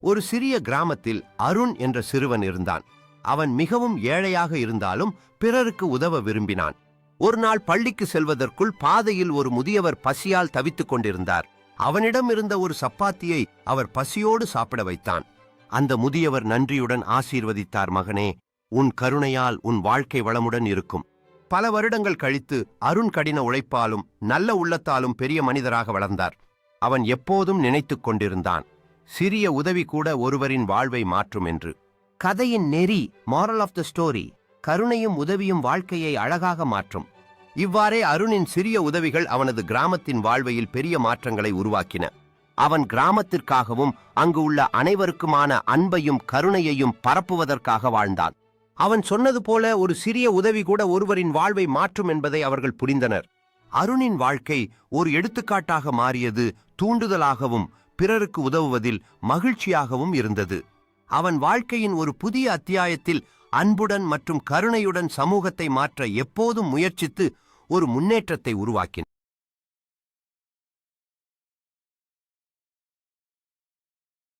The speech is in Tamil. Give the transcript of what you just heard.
ஒரு சிறிய கிராமத்தில் அருண் என்ற சிறுவன் இருந்தான். அவன் மிகவும் ஏழையாக இருந்தாலும் பிறருக்கு உதவ விரும்பினான். ஒரு நாள் பள்ளிக்கு செல்வதற்குள் பாதையில் ஒரு முதியவர் பசியால் தவித்துக் கொண்டிருந்தார். அவனிடம் இருந்த ஒரு சப்பாத்தியை அவர் பசியோடு சாப்பிட வைத்தான். அந்த முதியவர் நன்றியுடன் ஆசீர்வதித்தார். மகனே, உன் கருணையால் உன் வாழ்க்கை வளமுடன் இருக்கும். பல வருடங்கள் கழித்து அருண் கடின உழைப்பாலும் நல்ல உள்ளத்தாலும் பெரிய மனிதராக வளர்ந்தார். அவன் எப்போதும் நினைத்துக் கொண்டிருந்தான், சிறிய உதவி கூட ஒருவரின் வாழ்வை மாற்றும் என்று. கதையின் நெறி, மாரல் ஆஃப் த ஸ்டோரி, கருணையும் உதவியும் வாழ்க்கையை அழகாக மாற்றும். இவ்வாறே அருணின் சிறிய உதவிகள் அவனது கிராமத்தின் வாழ்வையில் பெரிய மாற்றங்களை உருவாக்கின. அவன் கிராமத்திற்காகவும் அங்கு உள்ள அனைவருக்குமான அன்பையும் கருணையையும் பரப்புவதற்காக வாழ்ந்தான். அவன் சொன்னது போல ஒரு சிறிய உதவி கூட ஒருவரின் வாழ்வை மாற்றும் என்பதை அவர்கள் புரிந்தனர். அருணின் வாழ்க்கை ஒரு எடுத்துக்காட்டாக மாறியது, தூண்டுதலாகவும் பிறருக்கு உதவுவதில் மகிழ்ச்சியாகவும் இருந்தது. அவன் வாழ்க்கையின் ஒரு புதிய அத்தியாயத்தில் அன்புடன் மற்றும் கருணையுடன் சமூகத்தை மாற்ற எப்போதும் முயற்சித்து ஒரு முன்னேற்றத்தை உருவாக்கினான்.